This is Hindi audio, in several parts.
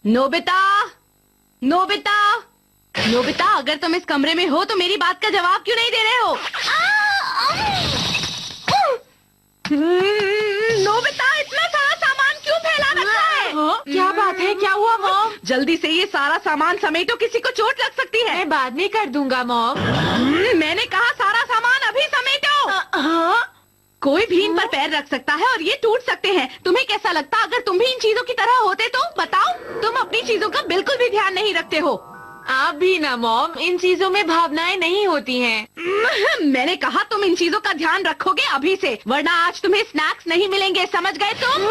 नोबिता, नोबिता, नोबिता, अगर तुम इस कमरे में हो तो मेरी बात का जवाब क्यों नहीं दे रहे हो? नोबिता, इतना सारा सामान क्यों फैला रखा है? क्या बात है, क्या हुआ मॉम? जल्दी से ये सारा सामान समेटो, किसी को चोट लग सकती है। मैं बाद में कर दूंगा मॉम। मैंने कहा सारा सामान अभी समेटो। हाँ? कोई भी इन पर पैर रख सकता है और ये टूट सकते हैं। तुम्हें कैसा लगता अगर तुम भी इन चीजों की तरह होते तो? बताओ, तुम अपनी चीजों का बिल्कुल भी ध्यान नहीं रखते हो। आप भी ना मॉम, इन चीजों में भावनाएं नहीं होती हैं। मैंने कहा तुम इन चीजों का ध्यान रखोगे अभी से, वरना आज तुम्हें स्नैक्स नहीं मिलेंगे, समझ गए तुम?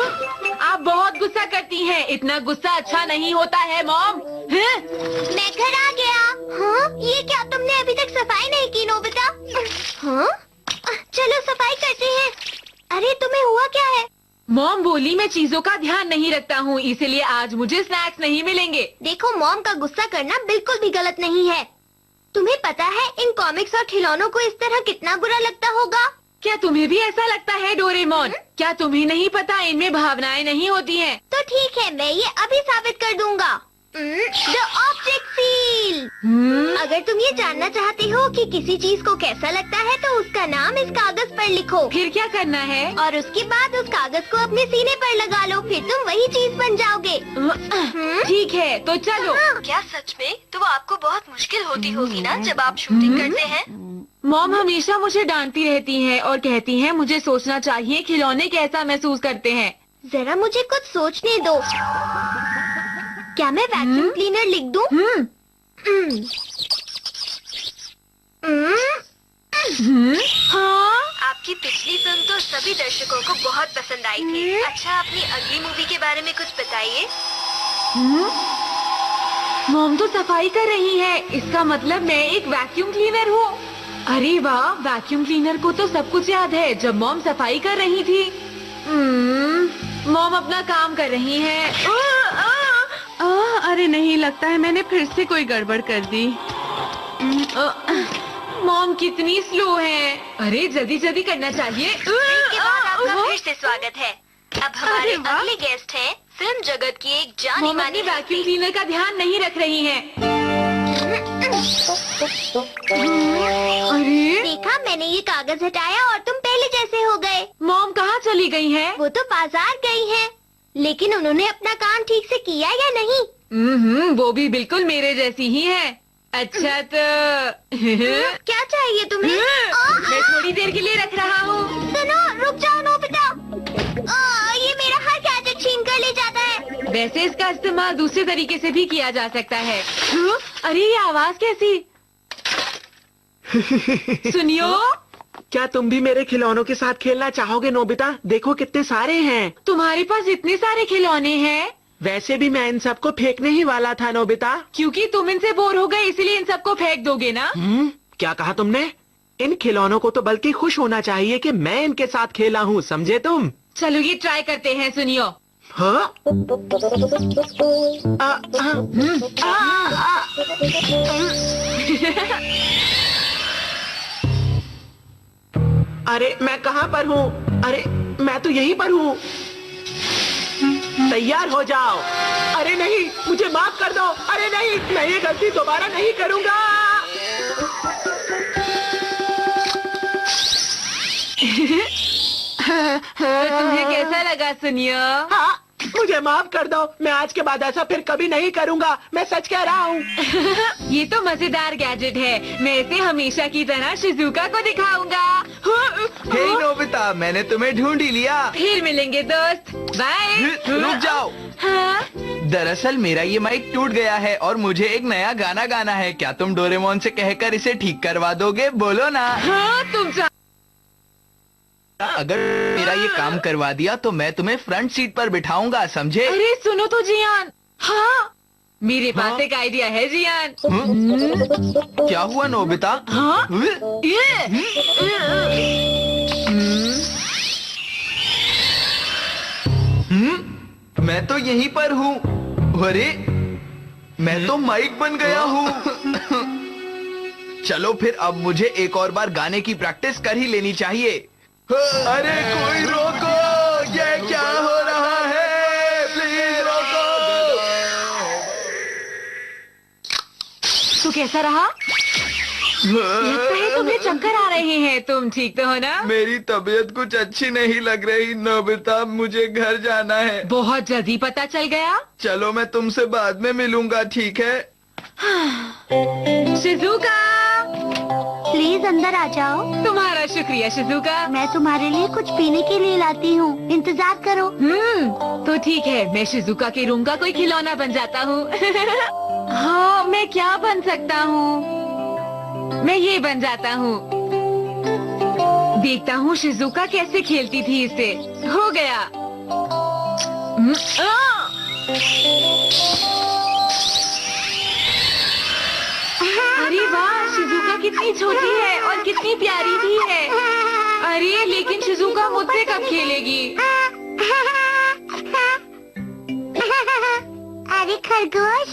आप बहुत गुस्सा करती हैं। इतना गुस्सा अच्छा नहीं होता है मॉम। मैं घर आ गया। हाँ? ये क्या तुमने अभी तक सफाई नहीं की नोबिता? हाँ? चलो सफाई करते हैं। अरे तुम्हें हुआ क्या है? मॉम बोली मैं चीजों का ध्यान नहीं रखता हूँ, इसीलिए आज मुझे स्नैक्स नहीं मिलेंगे। देखो, मॉम का गुस्सा करना बिल्कुल भी गलत नहीं है। तुम्हें पता है इन कॉमिक्स और खिलौनों को इस तरह कितना बुरा लगता होगा? क्या तुम्हें भी ऐसा लगता है डोरेमोन? क्या तुम्हें नहीं पता इनमें भावनाएं नहीं होती हैं? तो ठीक है, मैं ये अभी साबित कर दूंगा। The object seal. अगर तुम ये जानना चाहते हो कि किसी चीज को कैसा लगता है तो उसका नाम इस कागज पर लिखो। फिर क्या करना है? और उसके बाद उस कागज को अपने सीने पर लगा लो, फिर तुम वही चीज बन जाओगे। ठीक है, तो चलो। क्या सच में? तो वो आपको बहुत मुश्किल होती होगी ना जब आप शूटिंग करते हैं? मॉम हमेशा मुझे डांटती रहती हैं और कहती हैं मुझे सोचना चाहिए खिलौने कैसा महसूस करते हैं। जरा मुझे कुछ सोचने दो। क्या मैं वैक्यूम क्लीनर लिख दूं? हाँ? आपकी पिछली फिल्म तो सभी दर्शकों को बहुत पसंद आई थी। अच्छा, अपनी अगली मूवी के बारे में कुछ बताइए। मॉम तो सफाई कर रही है, इसका मतलब मैं एक वैक्यूम क्लीनर हूँ। अरे वाह, वैक्यूम क्लीनर को तो सब कुछ याद है जब मॉम सफाई कर रही थी। मॉम अपना काम कर रही है। अरे नहीं, लगता है मैंने फिर से कोई गड़बड़ कर दी। मॉम कितनी स्लो है। अरे जल्दी जल्दी करना चाहिए। इसके बाद आपका फिर से स्वागत है। अब हमारे अरे वाह। अगले गेस्ट हैं फिल्म जगत की एक जानी मॉम मानी अपनी वैक्यूम हस्ती। क्लीनर का ध्यान नहीं रख रही हैं। अरे देखा, मैंने ये कागज हटाया और तुम पहले जैसे हो गए। मॉम कहाँ चली गई हैं? वो तो बाजार गई हैं, लेकिन उन्होंने अपना काम ठीक से किया या नहीं? वो भी बिल्कुल मेरे जैसी ही है। अच्छा तो क्या चाहिए तुम्हें? मैं थोड़ी देर के लिए रख रहा हूँ। सुनो, रुक जाओ नोबिता। ये मेरा हर गैजेट छीन कर ले जाता है। वैसे इसका इस्तेमाल दूसरे तरीके से भी किया जा सकता है। अरे ये आवाज कैसी? सुनियो, क्या तुम भी मेरे खिलौनों के साथ खेलना चाहोगे नोबिता? देखो कितने सारे हैं। तुम्हारे पास इतने सारे खिलौने हैं? वैसे भी मैं इन सबको फेंकने ही वाला था नोबिता। क्योंकि तुम इनसे बोर हो गए इसलिए इन सबको फेंक दोगे ना? क्या कहा तुमने? इन खिलौनों को तो बल्कि खुश होना चाहिए कि मैं इनके साथ खेला हूँ, समझे तुम? चलो ये ट्राई करते हैं, सुनियो। हाँ? अरे मैं कहाँ पर हूँ? अरे मैं तो यहीं पर हूँ। तैयार हो जाओ। अरे नहीं, मुझे माफ कर दो। अरे नहीं, मैं ये गलती दोबारा नहीं करूँगा। तो तुम्हें कैसा लगा सुनियो? हाँ, मुझे माफ कर दो। मैं आज के बाद ऐसा फिर कभी नहीं करूँगा। मैं सच कह रहा हूँ। ये तो मजेदार गैजेट है। मैं इसे हमेशा की तरह शिजुका को दिखाऊंगा। हे नोबिता, मैंने तुम्हें ढूंढ ही लिया। फिर मिलेंगे दोस्त, बाय। रुक जाओ। हाँ? दरअसल मेरा ये माइक टूट गया है और मुझे एक नया गाना गाना है। क्या तुम डोरेमोन से कहकर इसे ठीक करवा दोगे? बोलो ना। हाँ, तुम अगर मेरा ये काम करवा दिया तो मैं तुम्हें फ्रंट सीट पर बिठाऊंगा, समझे? अरे सुनो तो जियान। हाँ, मेरे पास एक आइडिया है जियान। क्या हुआ नोबिता? हाँ? मैं तो यहीं पर हूँ। अरे मैं तो माइक बन गया हूँ। चलो फिर अब मुझे एक और बार गाने की प्रैक्टिस कर ही लेनी चाहिए। अरे कोई रोको, ये क्या हो रहा है? प्लीज रोको। तो कैसा रहा? लगता है तुम्हें चक्कर आ रहे हैं। तुम ठीक तो हो ना? मेरी तबीयत कुछ अच्छी नहीं लग रही नोबिता, मुझे घर जाना है। बहुत जल्दी पता चल गया। चलो मैं तुमसे बाद में मिलूंगा, ठीक है? शिजुका, प्लीज अंदर आ जाओ। तुम्हारा शुक्रिया शिजुका। मैं तुम्हारे लिए कुछ पीने के लिए लाती हूँ, इंतजार करो। तो ठीक है, मैं शिजुका के रूम का कोई खिलौना बन जाता हूँ। हाँ, मैं क्या बन सकता हूँ? मैं ये बन जाता हूँ। देखता हूँ शिजुका कैसे खेलती थी इससे। हो गया। अरे वाह, शिजुका कितनी छोटी है और कितनी प्यारी भी है। अरे लेकिन शिजुका मुझसे कब खेलेगी? अरे खरगोश,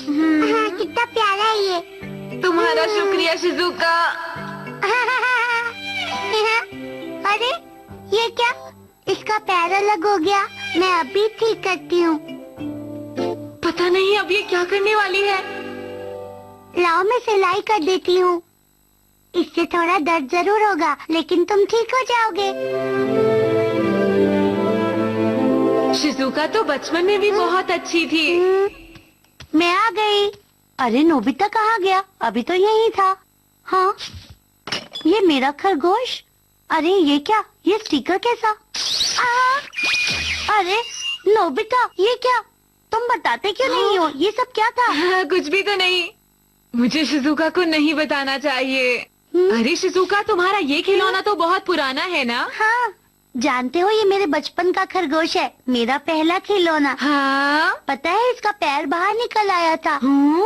कितना प्यारा है ये। तुम्हारा शुक्रिया शिजुका। अरे ये क्या, इसका पैर अलग हो गया। मैं अभी ठीक करती हूँ। पता नहीं अब ये क्या करने वाली है। लाओ मैं सिलाई कर देती हूँ। इससे थोड़ा दर्द जरूर होगा, लेकिन तुम ठीक हो जाओगे। शिजुका तो बचपन में भी बहुत अच्छी थी। मैं आ गई। अरे नोबिता कहाँ गया? अभी तो यही था। हाँ, ये मेरा खरगोश। अरे ये क्या, ये स्टिकर कैसा? अरे नोबिता, ये क्या? तुम बताते क्यों नहीं हो? ये सब क्या था? कुछ भी तो नहीं। मुझे शिजुका को नहीं बताना चाहिए। अरे शिजुका, तुम्हारा ये खिलौना तो बहुत पुराना है ना? हाँ, जानते हो ये मेरे बचपन का खरगोश है, मेरा पहला खिलौना। हाँ? पता है इसका पैर बाहर निकल आया था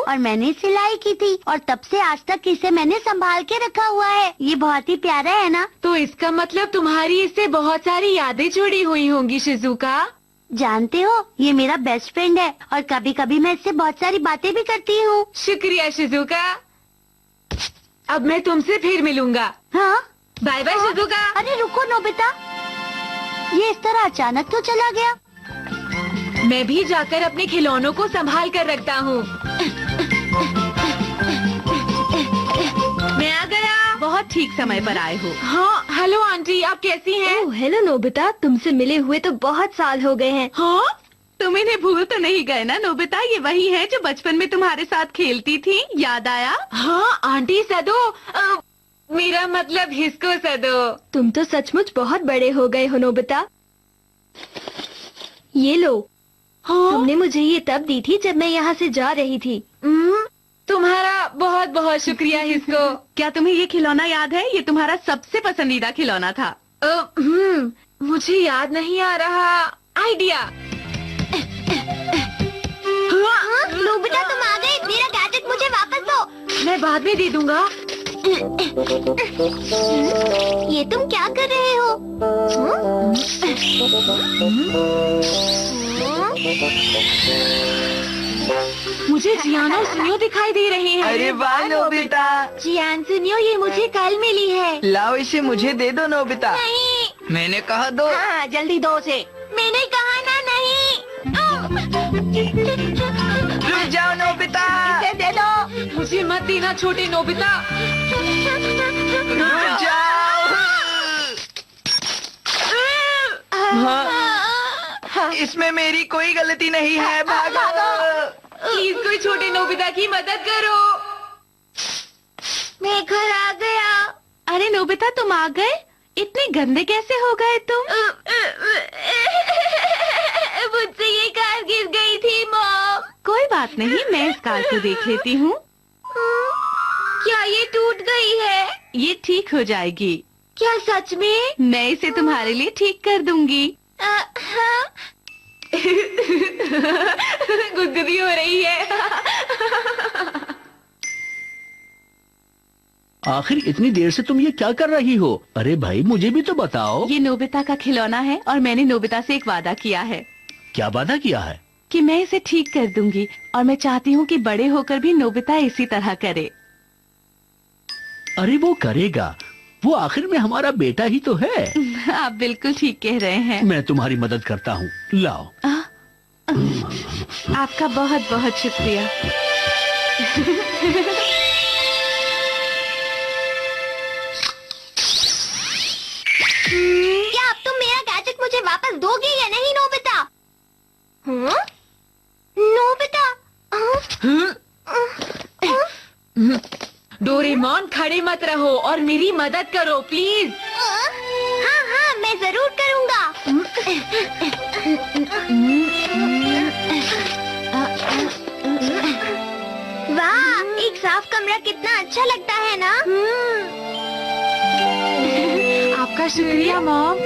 और मैंने सिलाई की थी और तब से आज तक इसे मैंने संभाल के रखा हुआ है। ये बहुत ही प्यारा है ना? तो इसका मतलब तुम्हारी इससे बहुत सारी यादें जुड़ी हुई होंगी शिजुका। जानते हो ये मेरा बेस्ट फ्रेंड है और कभी कभी मैं इससे बहुत सारी बातें भी करती हूँ। शुक्रिया शिजुका। अब मैं तुमसे फिर मिलूंगा। हाँ, बाय बाय शिजुका। अरे रुको नोबिता, ये इस तरह अचानक क्यों चला गया? मैं भी जाकर अपने खिलौनों को संभाल कर रखता हूँ। मैं आ गया। बहुत ठीक समय पर आए हो। हाँ, हेलो आंटी, आप कैसी हैं? हेलो नोबिता, तुमसे मिले हुए तो बहुत साल हो गए हैं। हाँ, तुम इन्हें भूल तो नहीं गए ना नोबिता? ये वही है जो बचपन में तुम्हारे साथ खेलती थी, याद आया? हाँ आंटी सदो, मेरा मतलब हिस्को सदो। तुम तो सचमुच बहुत बड़े हो गए हो नोबिता। ये लो। हाँ? तुमने मुझे ये तब दी थी जब मैं यहाँ से जा रही थी। तुम्हारा बहुत बहुत शुक्रिया हिस्को। क्या तुम्हें ये खिलौना याद है? ये तुम्हारा सबसे पसंदीदा खिलौना था। मुझे याद नहीं आ रहा। आइडिया। नोबिता तुम आ गए, मेरा गैजेट मुझे वापस दो। मैं बाद में दे दूंगा। ये तुम क्या कर रहे हो? मुझे जियान और सुनियो दिखाई दे रहे हैं। अरे वाह नोबिता, जियान सुनियो, ये मुझे कल मिली है। लाओ इसे मुझे दे दो नोबिता। नहीं। मैंने कहा दो। हाँ, जल्दी दो उसे। मैंने कहा ना नहीं। रुक जाओ नोबिता। इसे दे दो। मुझे मत देना छोटे नोबिता। रुक जाओ। हाँ, इसमें मेरी कोई गलती नहीं है, भागो। प्लीज कोई छोटे नोबिता की मदद करो। मैं घर आ गया। अरे नोबिता, तुम आ गए? इतने गंदे कैसे हो गए तुम? मुझसे ये कार गिर गई थी मॉम। कोई बात नहीं, मैं इस कार को देख लेती हूँ। क्या ये टूट गई है? ये ठीक हो जाएगी। क्या सच में? मैं इसे तुम्हारे लिए ठीक कर दूंगी। हाँ। गुदगुदी हो रही है। आखिर इतनी देर से तुम ये क्या कर रही हो? अरे भाई मुझे भी तो बताओ। ये नोबिता का खिलौना है और मैंने नोबिता से एक वादा किया है क्या वादा किया है? कि मैं इसे ठीक कर दूंगी और मैं चाहती हूँ कि बड़े होकर भी नोबिता इसी तरह करे। अरे वो करेगा, वो आखिर में हमारा बेटा ही तो है। आप बिल्कुल ठीक कह रहे हैं। मैं तुम्हारी मदद करता हूँ, लाओ। आपका बहुत बहुत शुक्रिया। नोबिता। डोरेमोन खड़े मत रहो और मेरी मदद करो प्लीज। हाँ हाँ मैं जरूर करूँगा। वाह, एक साफ कमरा कितना अच्छा लगता है ना। आपका शुक्रिया मॉम।